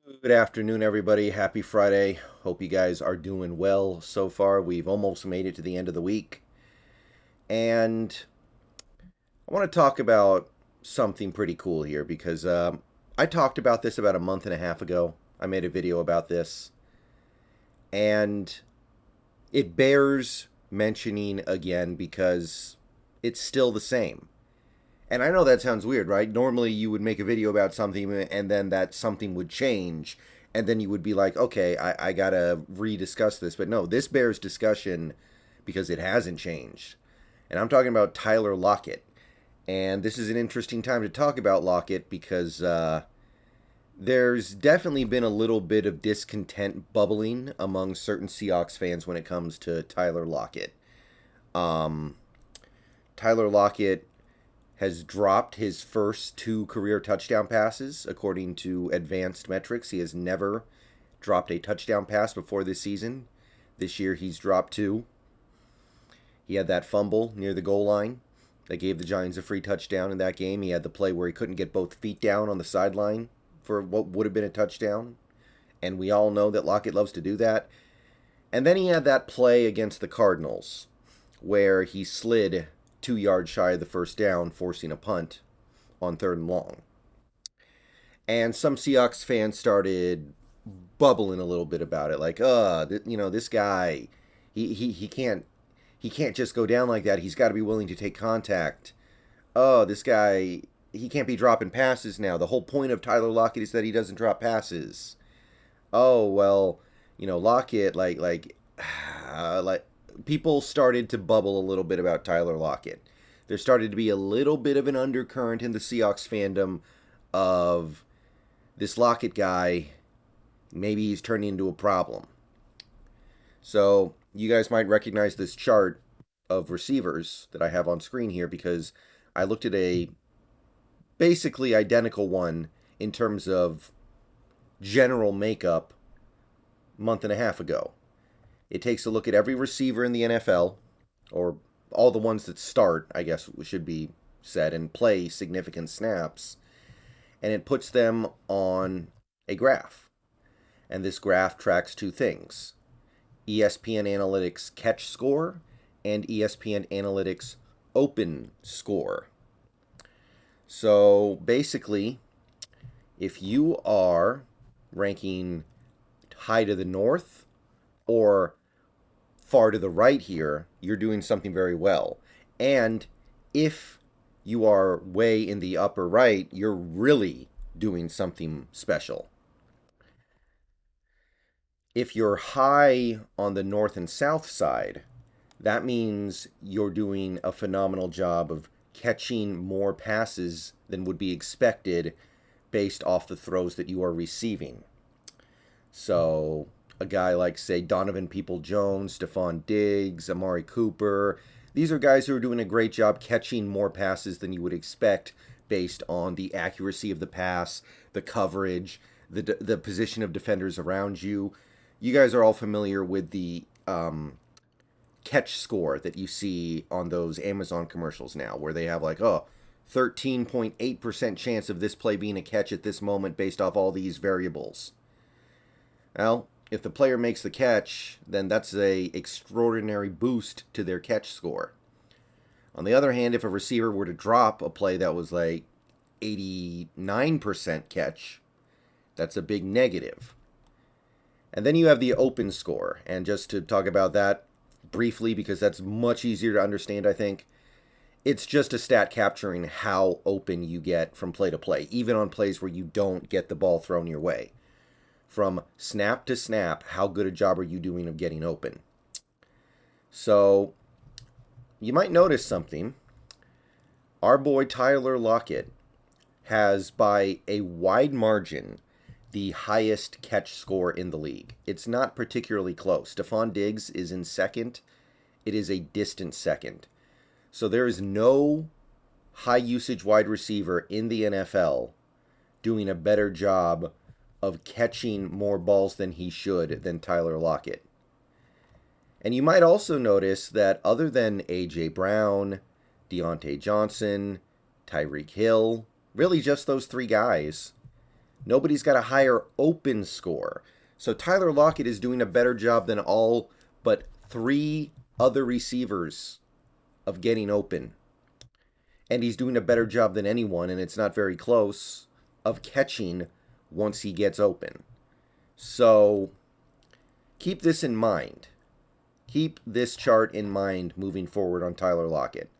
Good afternoon, everybody. Happy Friday. Hope you guys are doing well so far. We've almost made it to the end of the week. And I want to talk about something pretty cool here because I talked about this about a month and a half ago. I made a video about this. And it bears mentioning again because it's still the same. And I know that sounds weird, right? Normally you would make a video about something and then that something would change. And then you would be like, okay, I gotta rediscuss this. But no, this bears discussion because it hasn't changed. And I'm talking about Tyler Lockett. And this is an interesting time to talk about Lockett because there's definitely been a little bit of discontent bubbling among certain Seahawks fans when it comes to Tyler Lockett. Um, Tyler Lockett has dropped his first two career touchdown passes, according to advanced metrics. He has never dropped a touchdown pass before this season. This year he's dropped two. He had that fumble near the goal line that gave the Giants a free touchdown in that game. He had the play where he couldn't get both feet down on the sideline for what would have been a touchdown. And we all know that Lockett loves to do that. And then he had that play against the Cardinals where he slid 2 yards shy of the first down, forcing a punt on 3rd and long. And some Seahawks fans started bubbling a little bit about it, like, this guy, he can't just go down like that. He's got to be willing to take contact. Oh, this guy, he can't be dropping passes now. The whole point of Tyler Lockett is that he doesn't drop passes. Oh well, Lockett, like people started to bubble a little bit about Tyler Lockett. There started to be a little bit of an undercurrent in the Seahawks fandom of this Lockett guy. Maybe he's turning into a problem. So you guys might recognize this chart of receivers that I have on screen here because I looked at a basically identical one in terms of general makeup month and a half ago. It takes a look at every receiver in the NFL, or all the ones that start, I guess should be said, and play significant snaps, and it puts them on a graph. And this graph tracks two things: ESPN Analytics catch score and ESPN Analytics open score. So basically, if you are ranking high to the north or far to the right here, you're doing something very well. And if you are way in the upper right, you're really doing something special. If you're high on the north and south side, that means you're doing a phenomenal job of catching more passes than would be expected based off the throws that you are receiving. So a guy like, say, Donovan Peoples-Jones, Stephon Diggs, Amari Cooper, these are guys who are doing a great job catching more passes than you would expect based on the accuracy of the pass, the coverage, the position of defenders around you. You guys are all familiar with the catch score that you see on those Amazon commercials now, where they have 13.8% chance of this play being a catch at this moment based off all these variables. Well, if the player makes the catch, then that's a extraordinary boost to their catch score. On the other hand, if a receiver were to drop a play that was 89% catch, that's a big negative. And then you have the open score. And just to talk about that briefly, because that's much easier to understand, I think, it's just a stat capturing how open you get from play to play, even on plays where you don't get the ball thrown your way. From snap to snap, how good a job are you doing of getting open? So you might notice something. Our boy Tyler Lockett has, by a wide margin, the highest catch score in the league. It's not particularly close. Stephon Diggs is in second. It is a distant second. So there is no high usage wide receiver in the NFL doing a better job of catching more balls than he should than Tyler Lockett. And you might also notice that other than A.J. Brown, Deontay Johnson, Tyreek Hill, really just those three guys, Nobody's got a higher open score. So Tyler Lockett is doing a better job than all but 3 other receivers of getting open. And he's doing a better job than anyone, and it's not very close, of catching once he gets open. So keep this in mind. Keep this chart in mind moving forward on Tyler Lockett.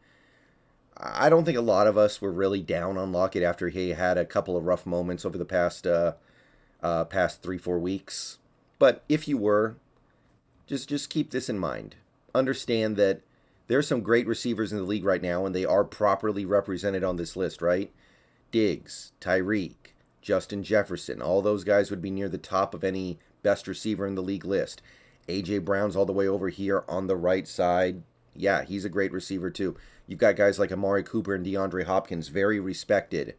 I don't think a lot of us were really down on Lockett after he had a couple of rough moments over the past 3-4 weeks. But if you were, just keep this in mind. Understand that there are some great receivers in the league right now, and they are properly represented on this list, right? Diggs, Tyreek, Justin Jefferson, all those guys would be near the top of any best receiver in the league list. A.J. Brown's all the way over here on the right side. Yeah, he's a great receiver too. You've got guys like Amari Cooper and DeAndre Hopkins, very respected.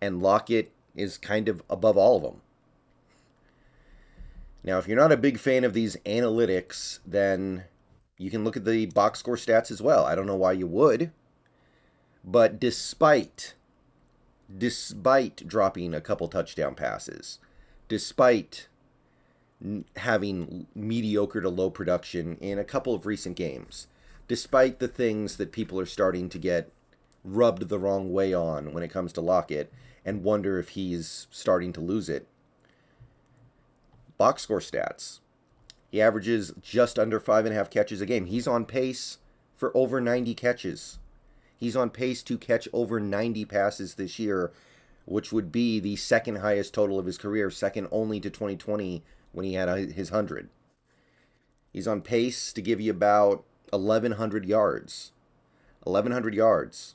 And Lockett is kind of above all of them. Now, if you're not a big fan of these analytics, then you can look at the box score stats as well. I don't know why you would. But despite dropping a couple touchdown passes, despite having mediocre to low production in a couple of recent games, despite the things that people are starting to get rubbed the wrong way on when it comes to Lockett and wonder if he's starting to lose it. Box score stats. He averages just under 5.5 catches a game. He's on pace for over 90 catches. He's on pace to catch over 90 passes this year, which would be the second highest total of his career, second only to 2020 when he had his 100. He's on pace to give you about 1,100 yards. 1,100 yards.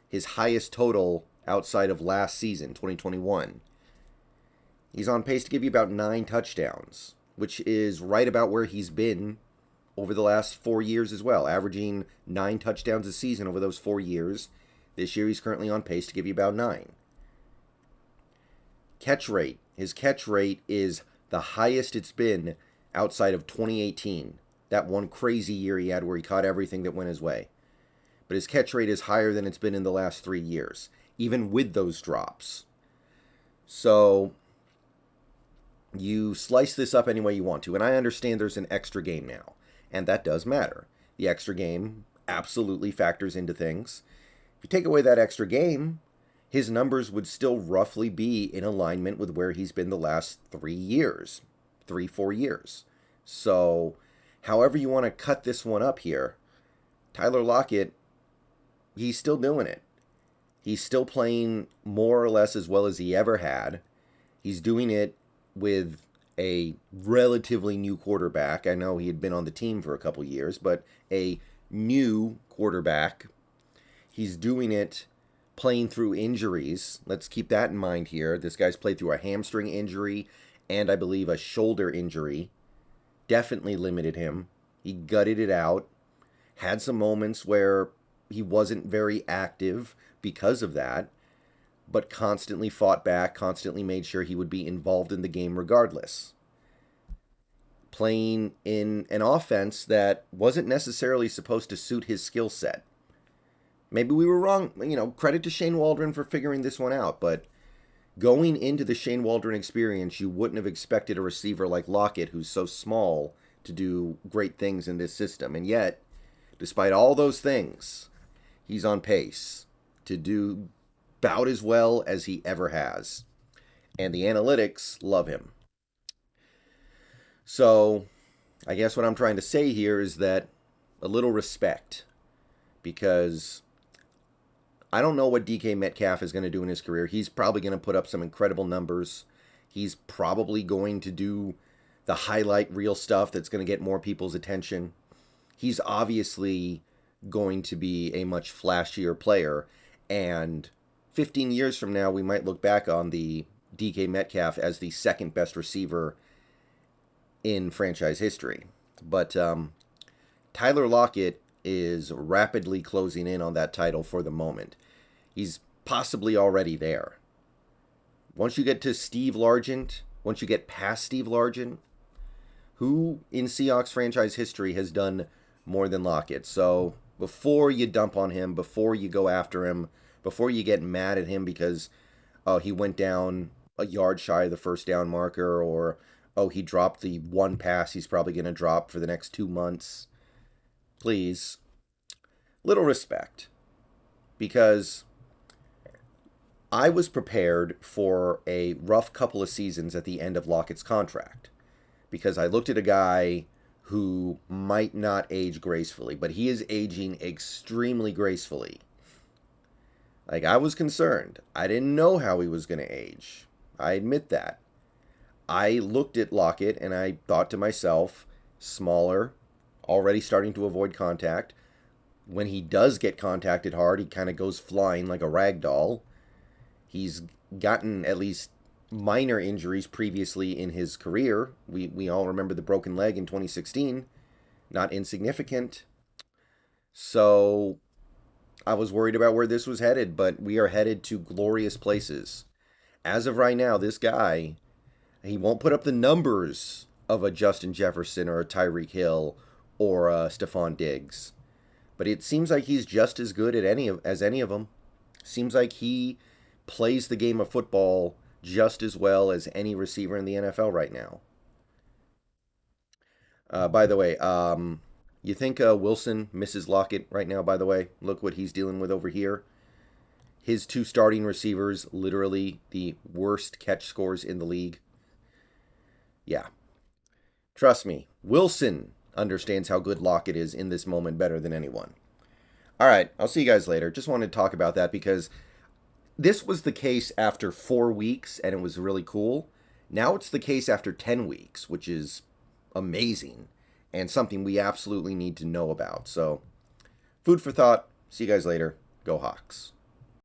His highest total outside of last season, 2021. He's on pace to give you about 9 touchdowns, which is right about where he's been over the last 4 years as well, averaging 9 touchdowns a season over those 4 years. This year he's currently on pace to give you about 9. Catch rate. His catch rate is the highest it's been outside of 2018. That one crazy year he had where he caught everything that went his way. But his catch rate is higher than it's been in the last 3 years, even with those drops. So you slice this up any way you want to. And I understand there's an extra game now, and that does matter. The extra game absolutely factors into things. If you take away that extra game, his numbers would still roughly be in alignment with where he's been the last 3 years, 4 years. So however you want to cut this one up here, Tyler Lockett, he's still doing it. He's still playing more or less as well as he ever had. He's doing it with a relatively new quarterback. I know he had been on the team for a couple years, but a new quarterback. He's doing it playing through injuries. Let's keep that in mind here. This guy's played through a hamstring injury and I believe a shoulder injury. Definitely limited him. He gutted it out. Had some moments where he wasn't very active because of that, but constantly fought back, constantly made sure he would be involved in the game regardless. Playing in an offense that wasn't necessarily supposed to suit his skill set. Maybe we were wrong. Credit to Shane Waldron for figuring this one out, but going into the Shane Waldron experience, you wouldn't have expected a receiver like Lockett, who's so small, to do great things in this system. And yet, despite all those things, he's on pace to do about as well as he ever has. And the analytics love him. So, I guess what I'm trying to say here is that a little respect, because I don't know what DK Metcalf is going to do in his career. He's probably going to put up some incredible numbers. He's probably going to do the highlight reel stuff that's going to get more people's attention. He's obviously going to be a much flashier player. And 15 years from now, we might look back on the DK Metcalf as the second best receiver in franchise history. But Tyler Lockett is rapidly closing in on that title for the moment. He's possibly already there. Once you get to Steve Largent, once you get past Steve Largent, who in Seahawks franchise history has done more than Lockett? So before you dump on him, before you go after him, before you get mad at him because he went down a yard shy of the first down marker, or, oh, he dropped the one pass he's probably going to drop for the next 2 months. Please, little respect. Because I was prepared for a rough couple of seasons at the end of Lockett's contract. Because I looked at a guy who might not age gracefully, but he is aging extremely gracefully. Like, I was concerned. I didn't know how he was going to age. I admit that. I looked at Lockett and I thought to myself, smaller, already starting to avoid contact. When he does get contacted hard, he kind of goes flying like a rag doll. He's gotten at least minor injuries previously in his career. We all remember the broken leg in 2016. Not insignificant. So I was worried about where this was headed, but we are headed to glorious places. As of right now, this guy, he won't put up the numbers of a Justin Jefferson or a Tyreek Hill or a Stephon Diggs. But it seems like he's just as good at as any of them. Seems like he plays the game of football just as well as any receiver in the NFL right now. By the way, you think Wilson misses Lockett right now, by the way? Look what he's dealing with over here. His two starting receivers, literally the worst catch scores in the league. Yeah. Trust me, Wilson understands how good Lockett is in this moment better than anyone. All right, I'll see you guys later. Just wanted to talk about that because this was the case after 4 weeks and it was really cool. Now it's the case after 10 weeks, which is amazing and something we absolutely need to know about. So, food for thought. See you guys later. Go Hawks.